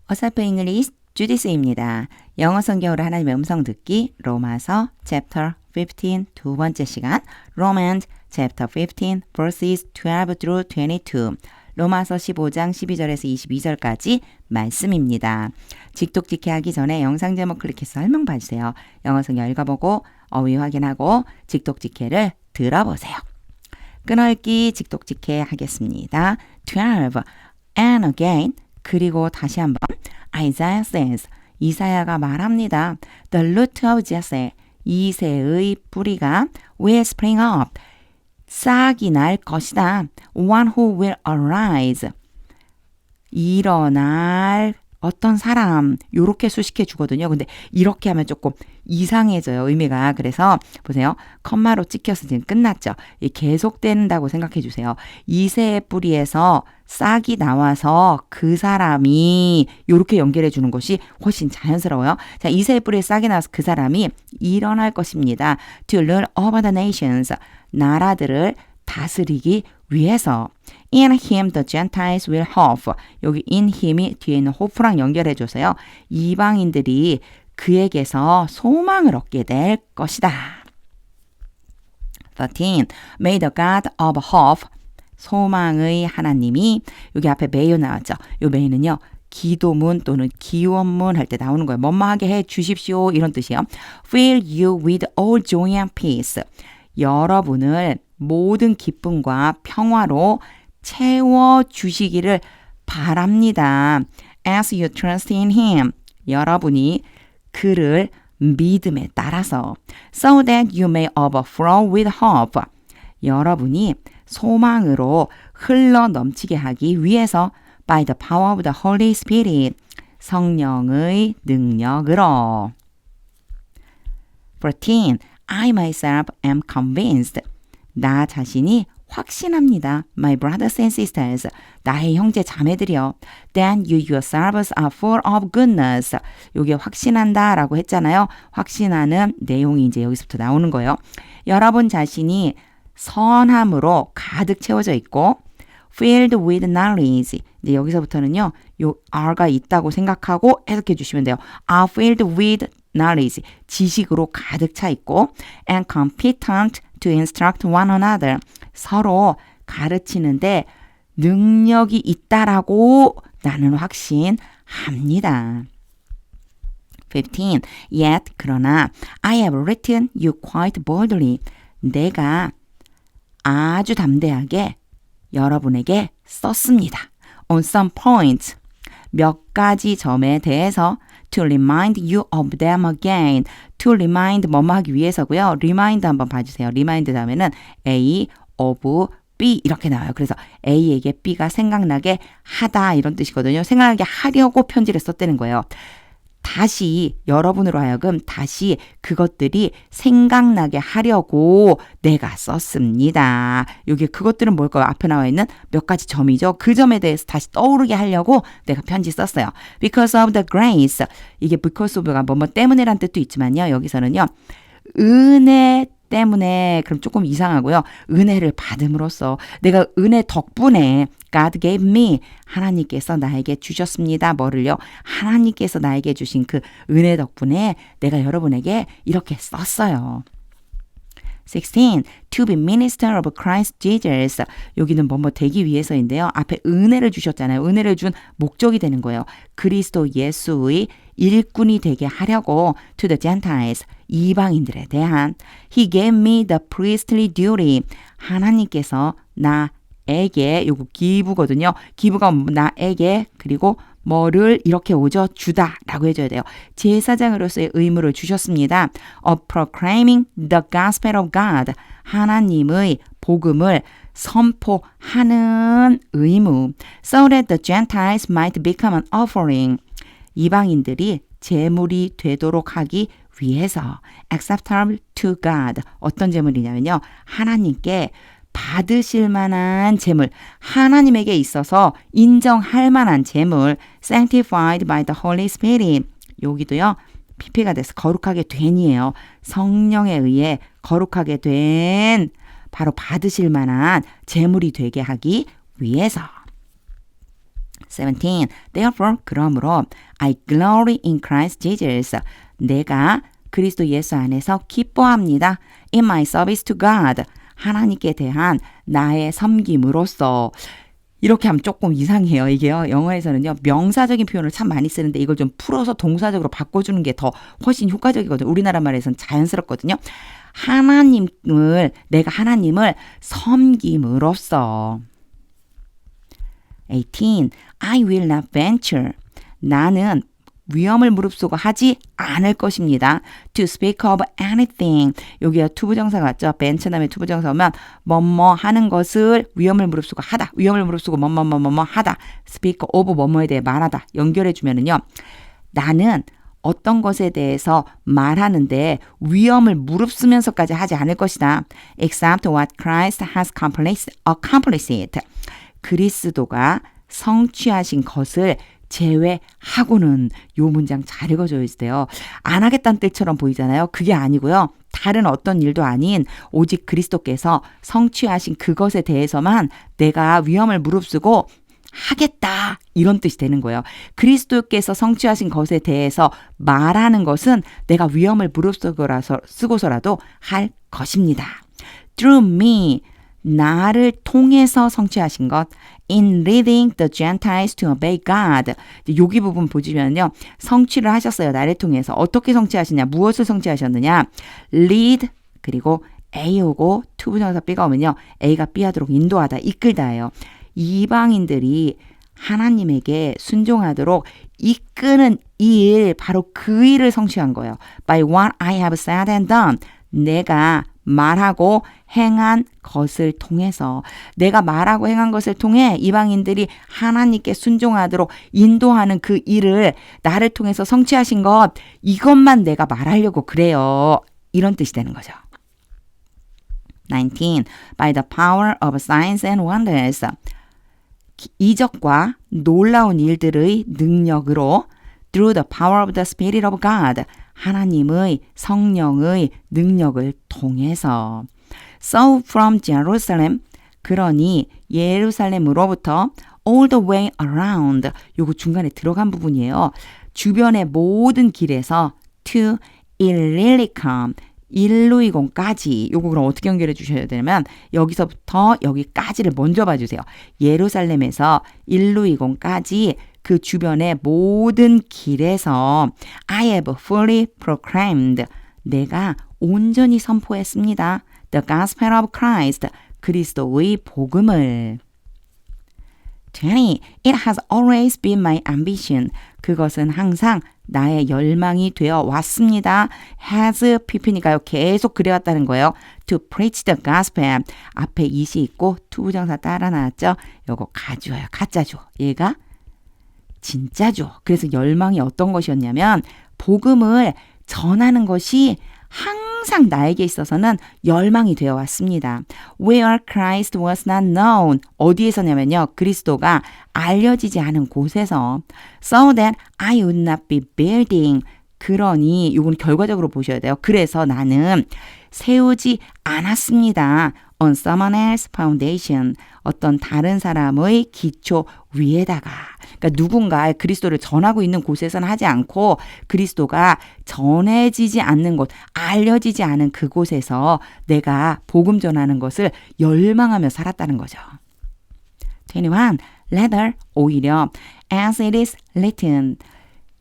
어사프 잉글리시 주디스입니다. 영어 성경으로 하나님의 음성 듣기 로마서 chapter 15 두 번째 시간 Romans chapter 15 verses 12 through 22 로마서 15장 12절에서 22절까지 말씀입니다. 직독직해 하기 전에 영상 제목 클릭해서 설명 봐주세요. 영어 성경 읽어보고 어휘 확인하고 직독직해를 들어보세요. 끊어읽기 직독직해 하겠습니다. 12 and again 그리고 다시 한번 Isaiah says 이사야가 말합니다. The root of Jesse 이새의 뿌리가 will spring up 싹이 날 것이다. One who will arise 일어날 어떤 사람 요렇게 수식해 주거든요. 근데 이렇게 하면 조금 이상해져요. 의미가. 그래서 보세요. 컴마로 찍혀서 지금 끝났죠. 계속된다고 생각해 주세요. 이새의 뿌리에서 싹이 나와서 그 사람이 요렇게 연결해 주는 것이 훨씬 자연스러워요. 자, 이새의 뿌리에 싹이 나와서 그 사람이 일어날 것입니다. To rule over the nations. 나라들을 다스리기 위해서 In him the Gentiles will hope. 여기 in him이 뒤에 있는 hope랑 연결해줘서요. 이방인들이 그에게서 소망을 얻게 될 것이다. 13. May the God of hope. 소망의 하나님이 여기 앞에 may 나왔죠. 이 may는요. 기도문 또는 기원문 할 때 나오는 거예요. 뭐뭐하게 해 주십시오. 이런 뜻이에요. Fill you with all joy and peace. 여러분을 모든 기쁨과 평화로 채워주시기를 바랍니다. As you trust in him. 여러분이 그를 믿음에 따라서 so that you may overflow with hope. 여러분이 소망으로 흘러 넘치게 하기 위해서 by the power of the Holy Spirit. 성령의 능력으로. 14. I myself am convinced. 나 자신이 확신합니다. My brothers and sisters. 나의 형제 자매들이요. Then you yourselves are full of goodness. 이게 확신한다 라고 했잖아요. 확신하는 내용이 이제 여기서부터 나오는 거예요. 여러분 자신이 선함으로 가득 채워져 있고 filled with knowledge. 이제 여기서부터는요. 요 are가 있다고 생각하고 해석해 주시면 돼요. are filled with knowledge. 지식으로 가득 차 있고 and competent to instruct one another. 서로 가르치는데 능력이 있다라고 나는 확신합니다. 15. Yet 그러나 I have written you quite boldly. 내가 아주 담대하게 여러분에게 썼습니다. On some points. 몇 가지 점에 대해서 to remind you of them again. to remind 뭐뭐 하기 위해서고요. remind 한번 봐주세요. remind 다음에는 A of B 이렇게 나와요. 그래서 A에게 B가 생각나게 하다 이런 뜻이거든요. 생각나게 하려고 편지를 썼다는 거예요. 다시 여러분으로 하여금 다시 그것들이 생각나게 하려고 내가 썼습니다. 여기 그것들은 뭘까요? 앞에 나와 있는 몇 가지 점이죠. 그 점에 대해서 다시 떠오르게 하려고 내가 편지 썼어요. Because of the grace. 이게 because of가 뭐뭐 때문에란 뜻도 있지만요. 여기서는요. 은혜 때문에 그럼 조금 이상하고요. 은혜를 받음으로써 내가 은혜 덕분에 God gave me 하나님께서 나에게 주셨습니다. 뭐를요? 하나님께서 나에게 주신 그 은혜 덕분에 내가 여러분에게 이렇게 썼어요. 16. To be minister of Christ Jesus. 여기는 뭐뭐 되기 위해서인데요. 앞에 은혜를 주셨잖아요. 은혜를 준 목적이 되는 거예요. 그리스도 예수의 일꾼이 되게 하려고 to the Gentiles. 이방인들에 대한 He gave me the priestly duty. 하나님께서 나에게 요거 기부거든요. 기부가 나에게 그리고 뭐를 이렇게 오죠? 주다 라고 해줘야 돼요. 제사장으로서의 의무를 주셨습니다. Of proclaiming the gospel of God. 하나님의 복음을 선포하는 의무. So that the Gentiles might become an offering. 이방인들이 제물이 되도록 하기 위해서 acceptable to God. 어떤 제물이냐면요. 하나님께 받으실 만한 제물, 하나님에게 있어서 인정할 만한 제물, sanctified by the Holy Spirit. 여기도요. PP가 돼서 거룩하게 된이에요. 성령에 의해 거룩하게 된 바로 받으실 만한 제물이 되게 하기 위해서. 17. Therefore, 그러므로 I glory in Christ Jesus. 내가 그리스도 예수 안에서 기뻐합니다. In my service to God. 하나님께 대한 나의 섬김으로써. 이렇게 하면 조금 이상해요. 이게요. 영어에서는요. 명사적인 표현을 참 많이 쓰는데 이걸 좀 풀어서 동사적으로 바꿔주는 게 더 훨씬 효과적이거든요. 우리나라 말에서는 자연스럽거든요. 내가 하나님을 섬김으로써. 18. I will not venture. 나는 위험을 무릅쓰고 하지 않을 것입니다. To speak of anything. 여기가 투부정사 같죠? venture 다음에 투부정사 오면 뭐뭐 하는 것을 위험을 무릅쓰고 하다. 위험을 무릅쓰고 뭐뭐뭐뭐 하다. speak of 뭐뭐에 대해 말하다. 연결해 주면은요. 나는 어떤 것에 대해서 말하는데 위험을 무릅쓰면서까지 하지 않을 것이다. Except what Christ has accomplished. 그리스도가 성취하신 것을 제외하고는 요 문장 잘 읽어줘야 돼요. 안 하겠다는 뜻처럼 보이잖아요. 그게 아니고요. 다른 어떤 일도 아닌 오직 그리스도께서 성취하신 그것에 대해서만 내가 위험을 무릅쓰고 하겠다 이런 뜻이 되는 거예요. 그리스도께서 성취하신 것에 대해서 말하는 것은 내가 위험을 무릅쓰고서라도 할 것입니다. Through me, 나를 통해서 성취하신 것. In leading the Gentiles to obey God. 여기 부분 보시면요. 성취를 하셨어요. 나를 통해서. 어떻게 성취하시냐. 무엇을 성취하셨느냐. lead 그리고 A 오고 투부정사 B가 오면요. A가 B 하도록 인도하다, 이끌다예요. 이방인들이 하나님에게 순종하도록 이끄는 이 일, 바로 그 일을 성취한 거예요. By what I have said and done. 내가 말하고 행한 것을 통해서, 내가 말하고 행한 것을 통해 이방인들이 하나님께 순종하도록 인도하는 그 일을 나를 통해서 성취하신 것, 이것만 내가 말하려고 그래요. 이런 뜻이 되는 거죠. 19. By the power of signs and wonders. 이적과 놀라운 일들의 능력으로 through the power of the Spirit of God. 하나님의 성령의 능력을 통해서. So from Jerusalem. 그러니 예루살렘으로부터 all the way around. 요거 중간에 들어간 부분이에요. 주변의 모든 길에서 to Illyricum. 일루이곤까지. 요거 그럼 어떻게 연결해 주셔야 되냐면 여기서부터 여기까지를 먼저 봐주세요. 예루살렘에서 일루이곤까지 그 주변의 모든 길에서 I have fully proclaimed. 내가 온전히 선포했습니다. The gospel of Christ. 그리스도의 복음을. 20. It has always been my ambition. 그것은 항상 나의 열망이 되어 왔습니다. has pp니까요. 계속 그래왔다는 거예요. To preach the gospel. 앞에 is이 있고 투부정사 따라 나왔죠. 요거 가주어요. 가짜죠. 얘가 진짜죠. 그래서 열망이 어떤 것이었냐면 복음을 전하는 것이 항상 나에게 있어서는 열망이 되어 왔습니다. Where Christ was not known. 어디에서냐면요. 그리스도가 알려지지 않은 곳에서. So that I would not be building. 그러니 이건 결과적으로 보셔야 돼요. 그래서 나는 세우지 않았습니다. On someone else's foundation. 어떤 다른 사람의 기초 위에다가. 그러니까 누군가 그리스도를 전하고 있는 곳에서는 하지 않고 그리스도가 전해지지 않는 곳, 알려지지 않은 그곳에서 내가 복음 전하는 것을 열망하며 살았다는 거죠. 21. Rather, 오히려 as it is written.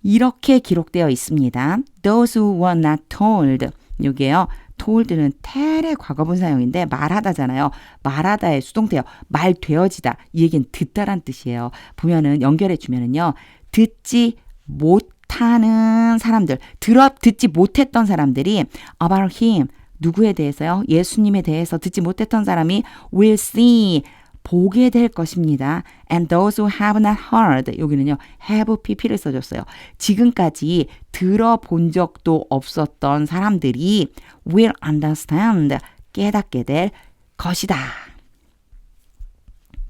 이렇게 기록되어 있습니다. Those who were not told. 여기에요. told는 텔의 과거분사형인데 말하다잖아요. 말하다의 수동태요. 말되어지다. 이 얘기는 듣다란 뜻이에요. 보면은 연결해 주면은요. 듣지 못하는 사람들, 듣지 못했던 사람들이 about him. 누구에 대해서요? 예수님에 대해서 듣지 못했던 사람이 will see. 보게 될 것입니다. And those who have not heard. 여기는요. have pp를 써줬어요. 지금까지 들어본 적도 없었던 사람들이 will understand. 깨닫게 될 것이다.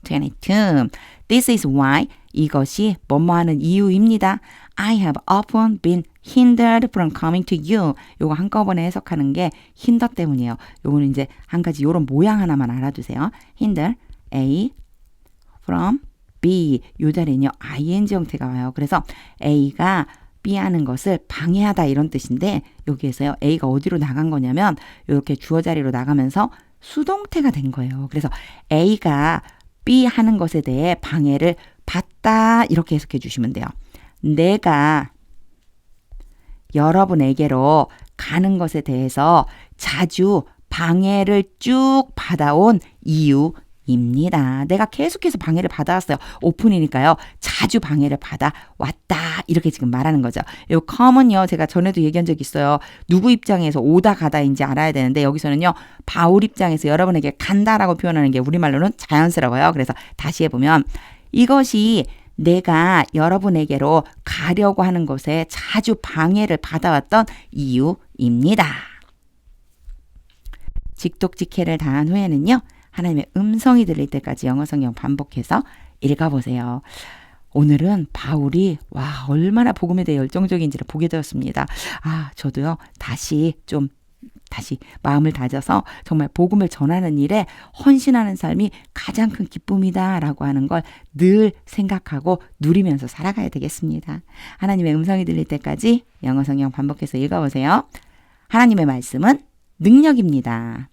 22. This is why. 이것이 뭐뭐 하는 이유입니다. I have often been hindered from coming to you. 요거 한꺼번에 해석하는 게 hinder 때문이에요. 요거는 이제 한 가지 요런 모양 하나만 알아두세요. hinder. A from B 요 자리는요 ing 형태가 와요. 그래서 A가 B 하는 것을 방해하다 이런 뜻인데 여기에서요 A가 어디로 나간 거냐면 이렇게 주어 자리로 나가면서 수동태가 된 거예요. 그래서 A가 B 하는 것에 대해 방해를 받다 이렇게 해석해 주시면 돼요. 내가 여러분에게로 가는 것에 대해서 자주 방해를 쭉 받아온 이유입니다. 내가 계속해서 방해를 받아왔어요. 오픈이니까요. 자주 방해를 받아왔다. 이렇게 지금 말하는 거죠. 이 come은요. 제가 전에도 얘기한 적 있어요. 누구 입장에서 오다 가다인지 알아야 되는데 여기서는요. 바울 입장에서 여러분에게 간다라고 표현하는 게 우리말로는 자연스러워요. 그래서 다시 해보면 이것이 내가 여러분에게로 가려고 하는 것에 자주 방해를 받아왔던 이유입니다. 직독직해를 다한 후에는요. 하나님의 음성이 들릴 때까지 영어 성경 반복해서 읽어보세요. 오늘은 바울이 얼마나 복음에 대해 열정적인지를 보게 되었습니다. 저도요. 다시 마음을 다져서 정말 복음을 전하는 일에 헌신하는 삶이 가장 큰 기쁨이다라고 하는 걸 늘 생각하고 누리면서 살아가야 되겠습니다. 하나님의 음성이 들릴 때까지 영어 성경 반복해서 읽어보세요. 하나님의 말씀은 능력입니다.